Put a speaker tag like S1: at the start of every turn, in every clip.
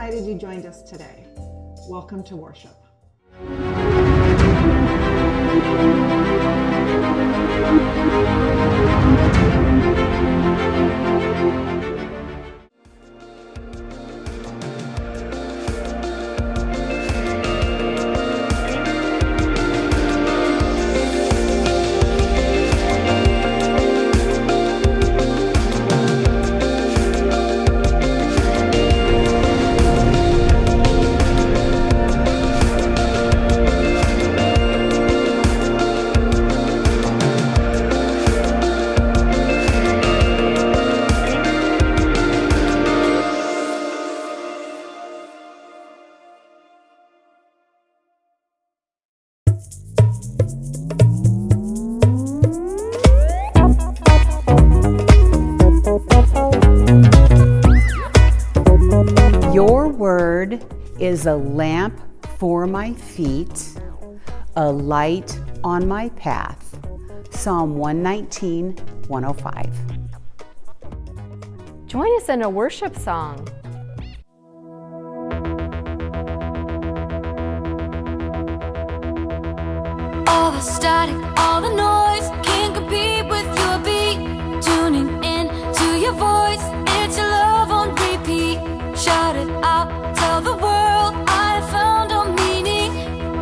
S1: excited you joined us today. Welcome to worship.
S2: Your word is a lamp for my feet, a light on my path. Psalm 119, 105.
S3: Join us in a worship song.
S4: All the static, all the noise can't compete with your beat. Tuning in to your voice, it's your love on repeat. Shout it out, tell the world I found a meaning.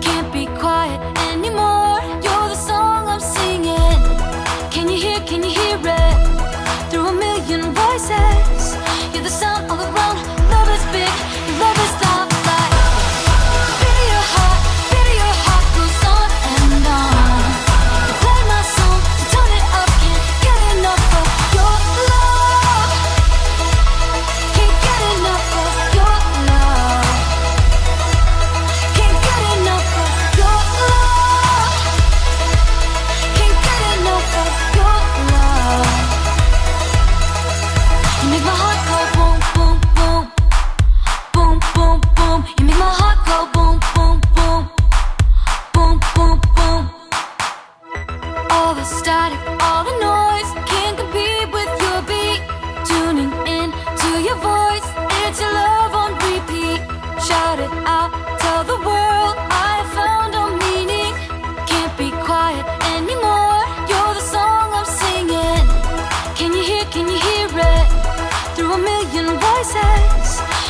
S4: Can't be quiet anymore, you're the song I'm singing. Can you hear it? Through a million voices, you're the sound all around. Love is big, your love is loud.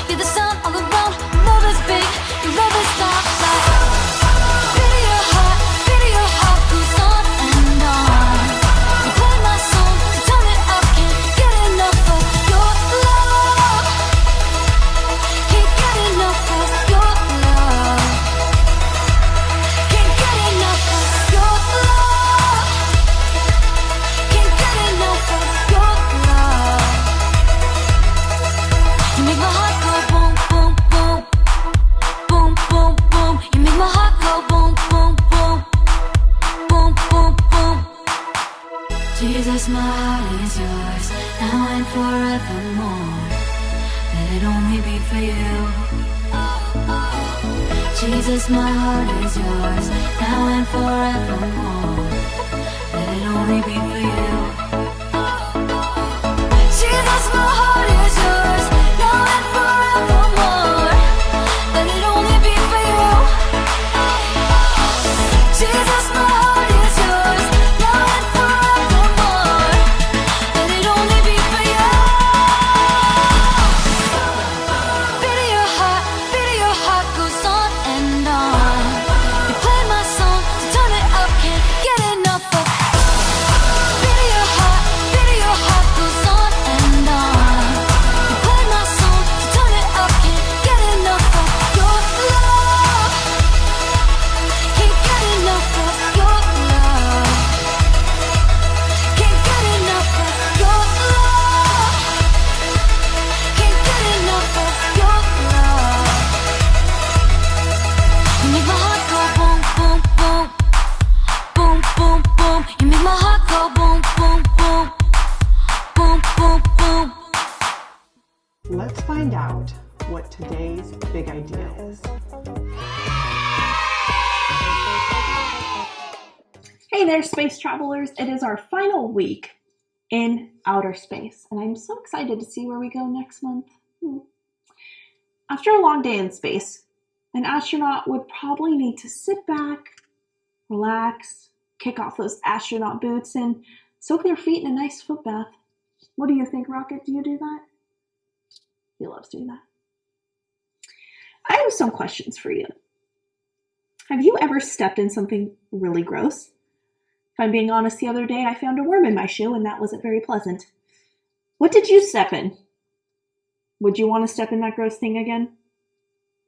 S4: You're the sound all around. Love is big, your love is not like. Video heart goes on and on. You play my song, so turn it up. Can't get enough of your love. Can't get enough of your love. Can't get enough of your love. Can't get enough of your love. You make my heart go boom, boom, boom. Boom, boom, boom. You make my heart go boom, boom, boom. Boom, boom, boom. Jesus, my heart is yours, now and forevermore. Let it only be for you. Jesus, my heart is yours, now and forevermore. Let it only be for you. Jesus, my heart is yours, now and forevermore. Let it only be for you. Jesus, my heart is yours, now and forevermore. Let it only be for you. Video heart goes on and on. You play my song, so turn it up, can't get enough of. Video heart goes on and on. You play my song, so turn it up, can't get enough of your love. Can't get enough of your love. Can't get enough of your love. Can't get enough of your love. You make my heart go boom, boom, boom. Boom, boom, boom. You make my heart go boom, boom, boom. Boom, boom, boom.
S1: Let's find out what today's big idea is.
S5: Hey there, space travelers. It is our final week in outer space, and I'm so excited to see where we go next month. After a long day in space, an astronaut would probably need to sit back, relax, kick off those astronaut boots, and soak their feet in a nice foot bath. What do you think, Rocket? Do you do that? He loves doing that. I have some questions for you. Have you ever stepped in something really gross? If I'm being honest, the other day I found a worm in my shoe and that wasn't very pleasant. What did you step in? Would you want to step in that gross thing again?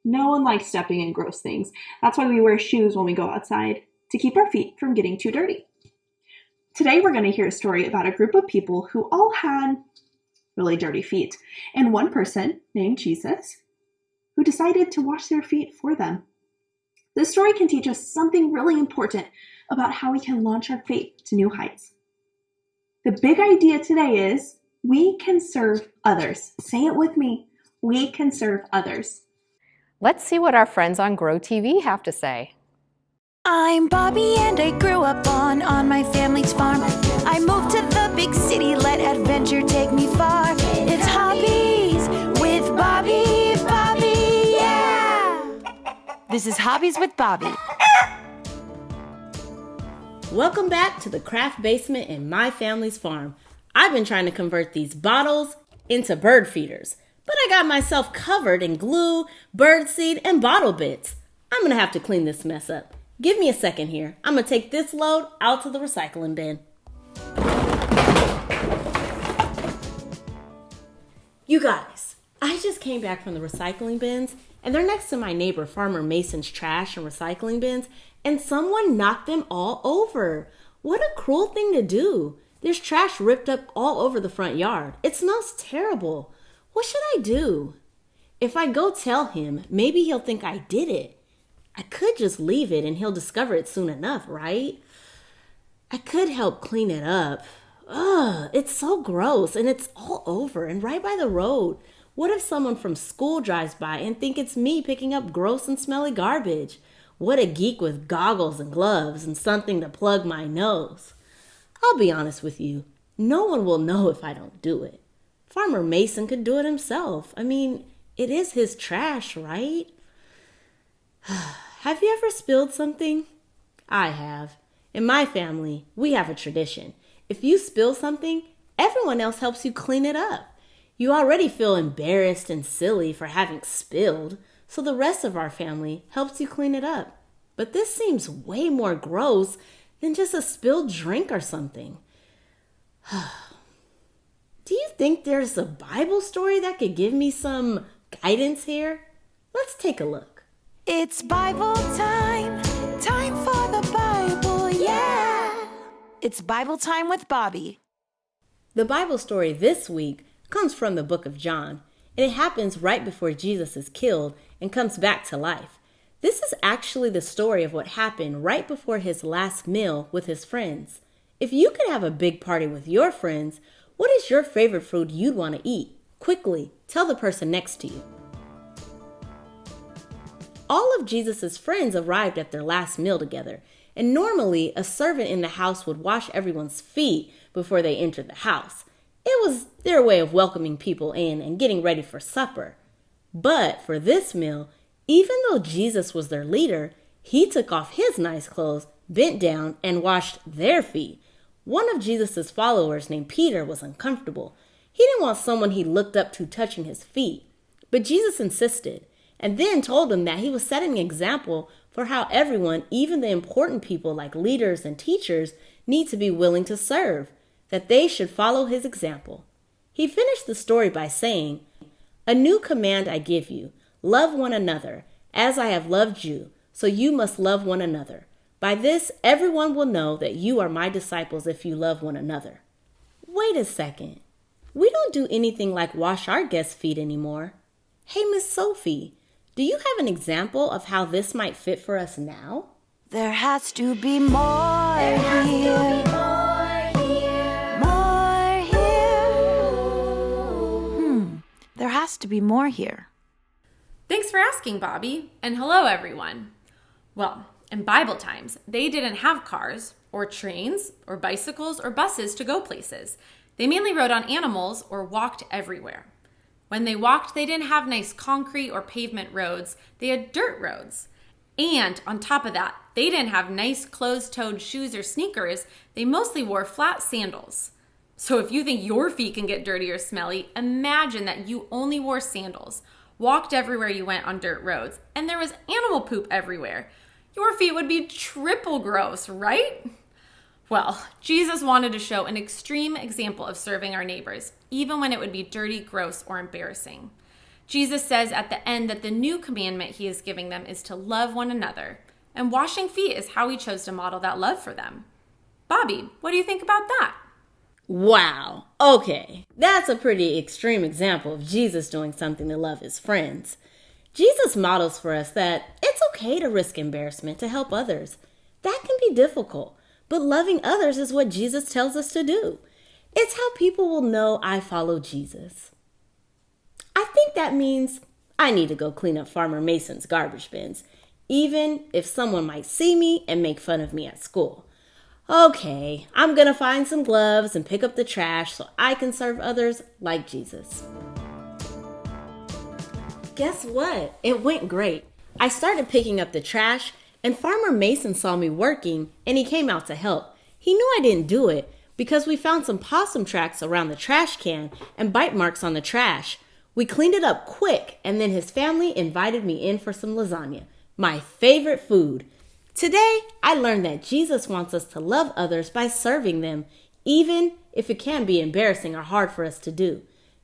S5: No one likes stepping in gross things. That's why we wear shoes when we go outside, to keep our feet from getting too dirty. Today we're going to hear a story about a group of people who all had really dirty feet, and one person named Jesus who decided to wash their feet for them. This story can teach us something really important about how we can launch our faith to new heights. The big idea today is we can serve others. Say it with me. We can serve others.
S3: Let's see what our friends on Grow TV have to say.
S4: I'm Bobby and I grew up on my family's farm. I moved to the big city, let adventure take me far. It's Hobbies with Bobby, yeah! This is Hobbies with Bobby.
S6: Welcome back to the craft basement in my family's farm. I've been trying to convert these bottles into bird feeders, but I got myself covered in glue, birdseed, and bottle bits. I'm gonna have to clean this mess up. Give me a second here. I'm gonna take this load out to the recycling bin. You guys, I just came back from the recycling bins, and they're next to my neighbor Farmer Mason's trash and recycling bins, and someone knocked them all over. What a cruel thing to do. There's trash ripped up all over the front yard. It smells terrible. What should I do? If I go tell him, maybe he'll think I did it. I could just leave it and he'll discover it soon enough, right? I could help clean it up. Ugh, it's so gross and it's all over and right by the road. What if someone from school drives by and think it's me picking up gross and smelly garbage? What a geek with goggles and gloves and something to plug my nose. I'll be honest with you, no one will know if I don't do it. Farmer Mason could do it himself. I mean, it is his trash, right? Have you ever spilled something? I have. In my family, we have a tradition. If you spill something, everyone else helps you clean it up. You already feel embarrassed and silly for having spilled, so the rest of our family helps you clean it up. But this seems way more gross than just a spilled drink or something. Do you think there's a Bible story that could give me some guidance here? Let's take a look.
S4: It's Bible time, time for the Bible, yeah! It's Bible time with Bobby.
S6: The Bible story this week comes from the book of John, and it happens right before Jesus is killed and comes back to life. This is actually the story of what happened right before his last meal with his friends. If you could have a big party with your friends, what is your favorite food you'd want to eat? Quickly, tell the person next to you. All of Jesus' friends arrived at their last meal together, and normally a servant in the house would wash everyone's feet before they entered the house. It was their way of welcoming people in and getting ready for supper. But for this meal, even though Jesus was their leader, he took off his nice clothes, bent down, and washed their feet. One of Jesus' followers named Peter was uncomfortable. He didn't want someone he looked up to touching his feet. But Jesus insisted, and then told him that he was setting an example for how everyone, even the important people like leaders and teachers, need to be willing to serve, that they should follow his example. He finished the story by saying, "A new command I give you, love one another, as I have loved you, so you must love one another. By this, everyone will know that you are my disciples if you love one another." Wait a second. We don't do anything like wash our guests' feet anymore. Hey, Miss Sophie, do you have an example of how this might fit for us now?
S4: There has to be more here. More here. There has to be more here.
S7: Thanks for asking, Bobby, and hello, everyone. Well, in Bible times, they didn't have cars or trains or bicycles or buses to go places. They mainly rode on animals or walked everywhere. When they walked, they didn't have nice concrete or pavement roads. They had dirt roads. And on top of that, they didn't have nice closed-toed shoes or sneakers. They mostly wore flat sandals. So if you think your feet can get dirty or smelly, imagine that you only wore sandals, walked everywhere you went on dirt roads, and there was animal poop everywhere. Your feet would be triple gross, right? Well, Jesus wanted to show an extreme example of serving our neighbors, even when it would be dirty, gross, or embarrassing. Jesus says at the end that the new commandment he is giving them is to love one another, and washing feet is how he chose to model that love for them. Bobby, what do you think about that?
S6: Wow. Okay. That's a pretty extreme example of Jesus doing something to love his friends. Jesus models for us that it's okay to risk embarrassment to help others. That can be difficult, but loving others is what Jesus tells us to do. It's how people will know I follow Jesus. I think that means I need to go clean up Farmer Mason's garbage bins, even if someone might see me and make fun of me at school. Okay, I'm gonna find some gloves and pick up the trash so I can serve others like Jesus. Guess what? It went great. I started picking up the trash and Farmer Mason saw me working and he came out to help. He knew I didn't do it because we found some possum tracks around the trash can and bite marks on the trash. We cleaned it up quick and then his family invited me in for some lasagna, my favorite food. Today, I learned that Jesus wants us to love others by serving them, even if it can be embarrassing or hard for us to do.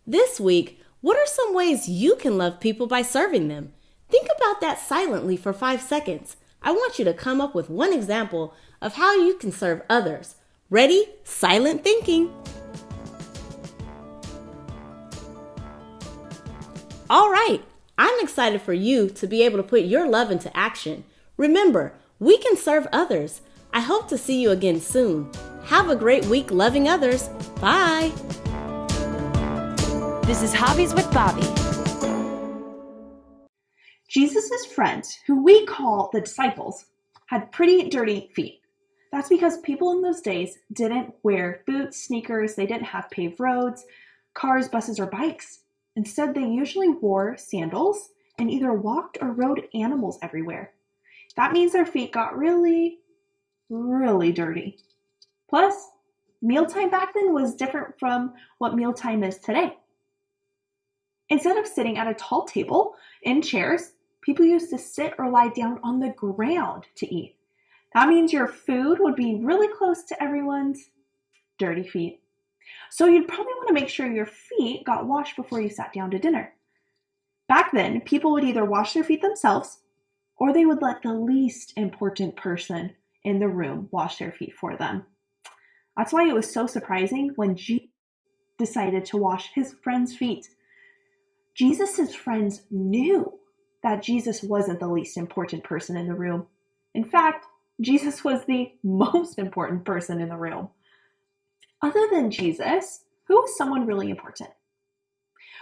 S6: This week, what are some ways you can love people by serving them? Think about that silently for 5 seconds. I want you to come up with one example of how you can serve others. Ready? Silent thinking. All right, I'm excited for you to be able to put your love into action. Remember, we can serve others. I hope to see you again soon. Have a great week loving others. Bye.
S2: This is Hobbies with Bobby.
S5: Jesus' friends, who we call the disciples, had pretty dirty feet. That's because people in those days didn't wear boots, sneakers, they didn't have paved roads, cars, buses, or bikes. Instead, they usually wore sandals and either walked or rode animals everywhere. That means their feet got really, really dirty. Plus, mealtime back then was different from what mealtime is today. Instead of sitting at a tall table in chairs, people used to sit or lie down on the ground to eat. That means your food would be really close to everyone's dirty feet. So you'd probably want to make sure your feet got washed before you sat down to dinner. Back then, people would either wash their feet themselves or they would let the least important person in the room wash their feet for them. That's why it was so surprising when Jesus decided to wash his friends' feet. Jesus' friends knew that Jesus wasn't the least important person in the room. In fact, Jesus was the most important person in the room. Other than Jesus, who was someone really important?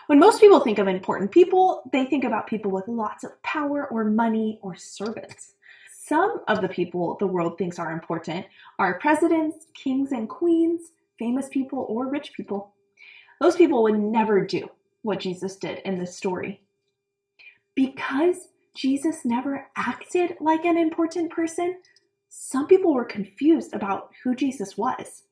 S5: When most people think of important people, they think about people with lots of power or money or servants. Some of the people the world thinks are important are presidents, kings and queens, famous people, or rich people. Those people would never do what Jesus did in this story. Because Jesus never acted like an important person, some people were confused about who Jesus was.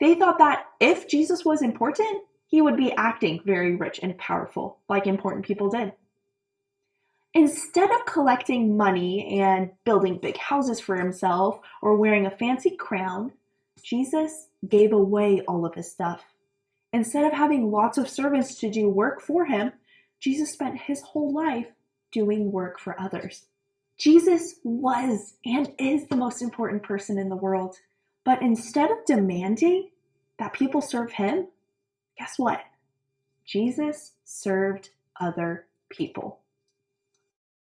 S5: They thought that if Jesus was important, he would be acting very rich and powerful, like important people did. Instead of collecting money and building big houses for himself or wearing a fancy crown, Jesus gave away all of his stuff. Instead of having lots of servants to do work for him, Jesus spent his whole life doing work for others. Jesus was and is the most important person in the world. But instead of demanding that people serve him, guess what? Jesus served other people.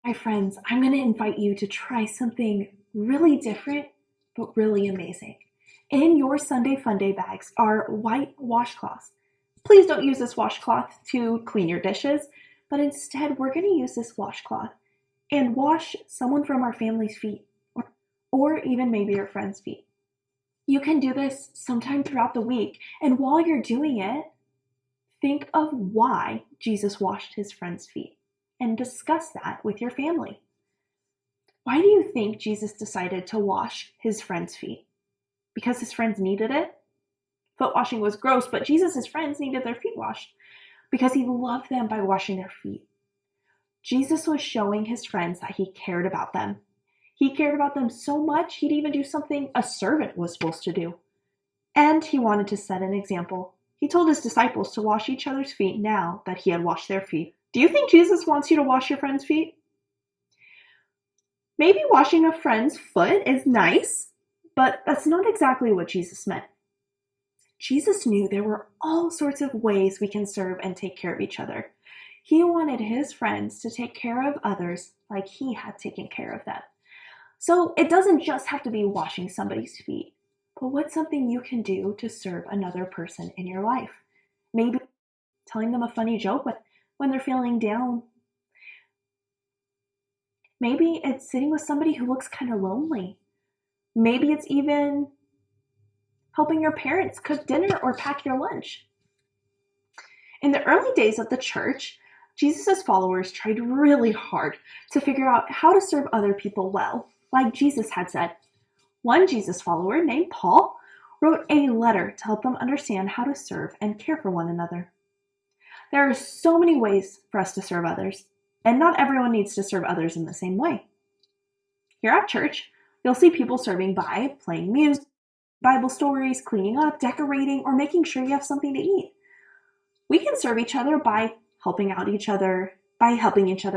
S5: My friends, I'm going to invite you to try something really different, but really amazing. In your Sunday Funday bags are white washcloths. Please don't use this washcloth to clean your dishes, but instead we're going to use this washcloth and wash someone from our family's feet, or even maybe your friend's feet. You can do this sometime throughout the week, and while you're doing it, think of why Jesus washed his friend's feet and discuss that with your family. Why do you think Jesus decided to wash his friend's feet? Because his friends needed it? Foot washing was gross, but Jesus' friends needed their feet washed because he loved them by washing their feet. Jesus was showing his friends that he cared about them. He cared about them so much, he'd even do something a servant was supposed to do. And he wanted to set an example. He told his disciples to wash each other's feet now that he had washed their feet. Do you think Jesus wants you to wash your friend's feet? Maybe washing a friend's foot is nice, but that's not exactly what Jesus meant. Jesus knew there were all sorts of ways we can serve and take care of each other. He wanted his friends to take care of others like he had taken care of them. So it doesn't just have to be washing somebody's feet, but what's something you can do to serve another person in your life? Maybe telling them a funny joke when they're feeling down. Maybe it's sitting with somebody who looks kind of lonely. Maybe it's even helping your parents cook dinner or pack your lunch. In the early days of the church, Jesus' followers tried really hard to figure out how to serve other people well, like Jesus had said. One Jesus follower named Paul wrote a letter to help them understand how to serve and care for one another. There are so many ways for us to serve others, and not everyone needs to serve others in the same way. Here at church, you'll see people serving by playing music, Bible stories, cleaning up, decorating, or making sure you have something to eat. We can serve each other by helping each other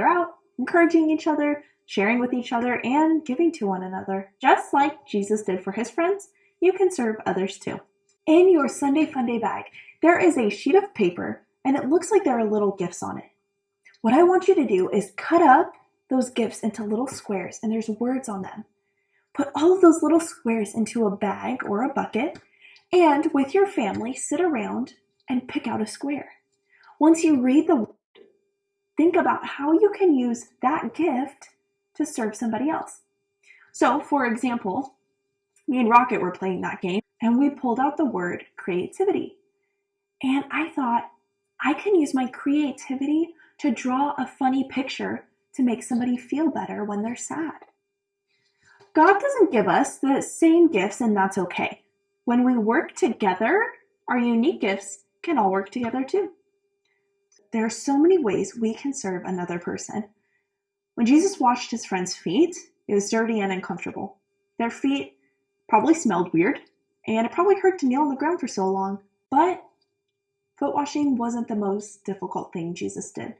S5: out, encouraging each other, sharing with each other, and giving to one another. Just like Jesus did for his friends, you can serve others too. In your Sunday Funday bag, there is a sheet of paper, and it looks like there are little gifts on it. What I want you to do is cut up those gifts into little squares, and there's words on them. Put all of those little squares into a bag or a bucket, and with your family, sit around and pick out a square. Once you read the word, think about how you can use that gift to serve somebody else. So, for example, me and Rocket were playing that game, and we pulled out the word creativity. And I thought, I can use my creativity to draw a funny picture to make somebody feel better when they're sad. God doesn't give us the same gifts, and that's okay. When we work together, our unique gifts can all work together too. There are so many ways we can serve another person. When Jesus washed his friends' feet, it was dirty and uncomfortable. Their feet probably smelled weird, and it probably hurt to kneel on the ground for so long. But foot washing wasn't the most difficult thing Jesus did.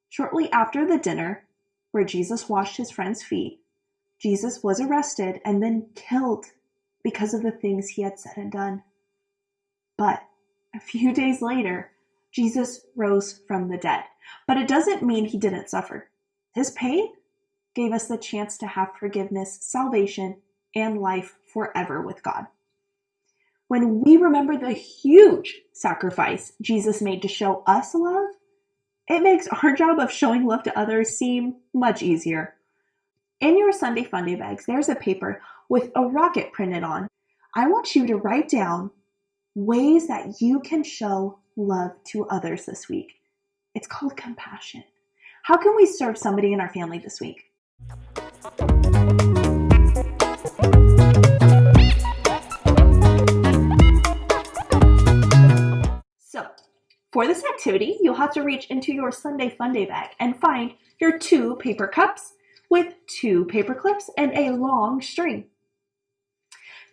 S5: Shortly after the dinner, where Jesus washed his friends' feet, Jesus was arrested and then killed because of the things he had said and done. But a few days later, Jesus rose from the dead. But it doesn't mean he didn't suffer. His pain gave us the chance to have forgiveness, salvation, and life forever with God. When we remember the huge sacrifice Jesus made to show us love, it makes our job of showing love to others seem much easier. In your Sunday Funday bags, there's a paper with a rocket printed on. I want you to write down ways that you can show love to others this week. It's called compassion. How can we serve somebody in our family this week? So, for this activity, you'll have to reach into your Sunday Funday bag and find your 2 paper cups with 2 paper clips and a long string.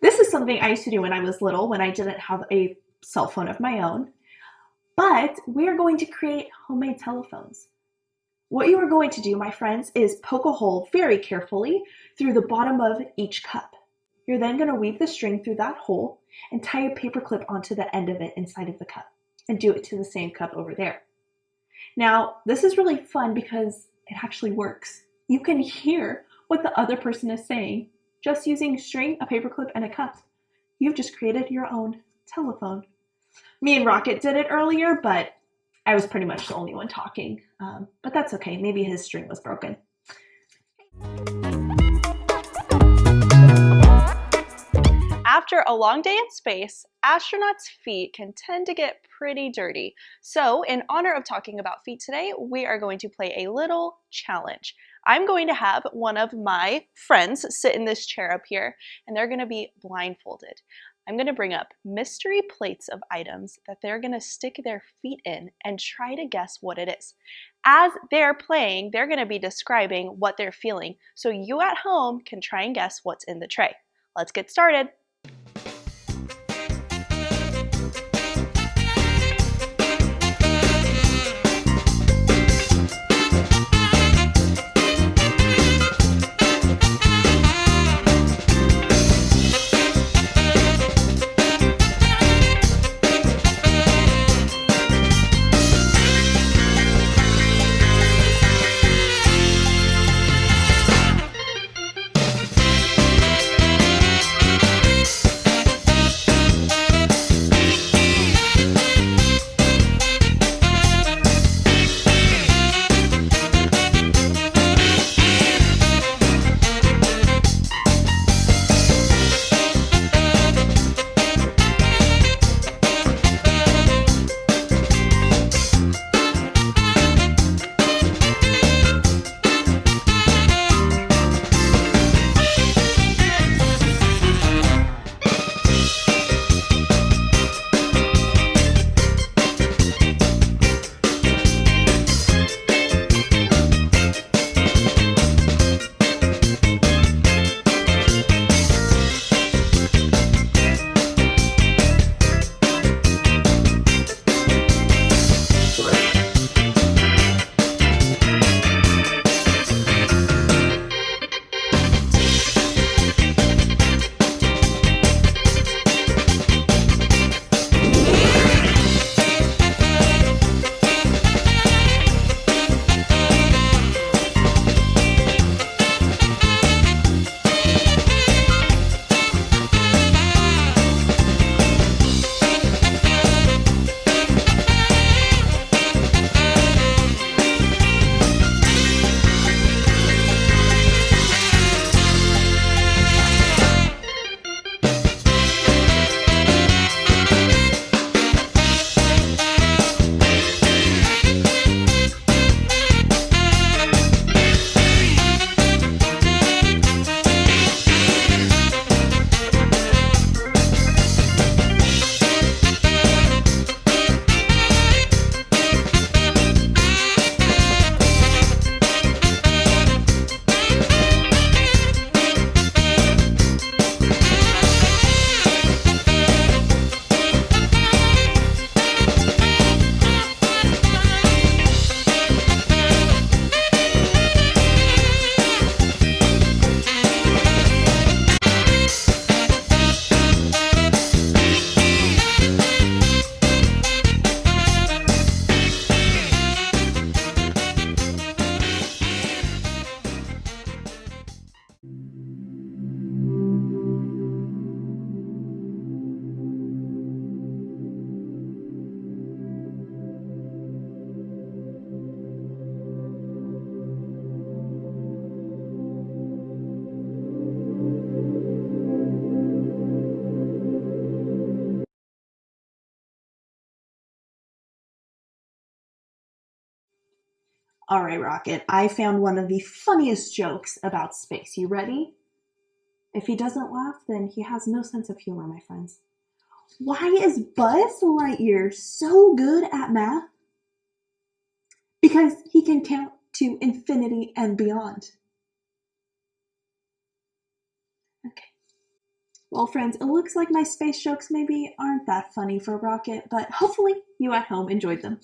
S5: This is something I used to do when I was little, when I didn't have a cell phone of my own. But we're going to create homemade telephones. What you are going to do, my friends, is poke a hole very carefully through the bottom of each cup. You're then going to weave the string through that hole and tie a paper clip onto the end of it inside of the cup, and do it to the same cup over there. Now, this is really fun because it actually works. You can hear what the other person is saying just using string, a paper clip, and a cup. You've just created your own telephone. Me and Rocket did it earlier, but I was pretty much the only one talking. But that's okay. Maybe his string was broken.
S8: After a long day in space, astronauts' feet can tend to get pretty dirty. So, in honor of talking about feet today, we are going to play a little challenge. I'm going to have one of my friends sit in this chair up here, and they're going to be blindfolded. I'm going to bring up mystery plates of items that they're going to stick their feet in and try to guess what it is. As they're playing, they're going to be describing what they're feeling, so you at home can try and guess what's in the tray. Let's get started.
S5: All right, Rocket, I found one of the funniest jokes about space. You ready? If he doesn't laugh, then he has no sense of humor, my friends. Why is Buzz Lightyear so good at math? Because he can count to infinity and beyond. Okay. Well, friends, it looks like my space jokes maybe aren't that funny for Rocket, but hopefully you at home enjoyed them.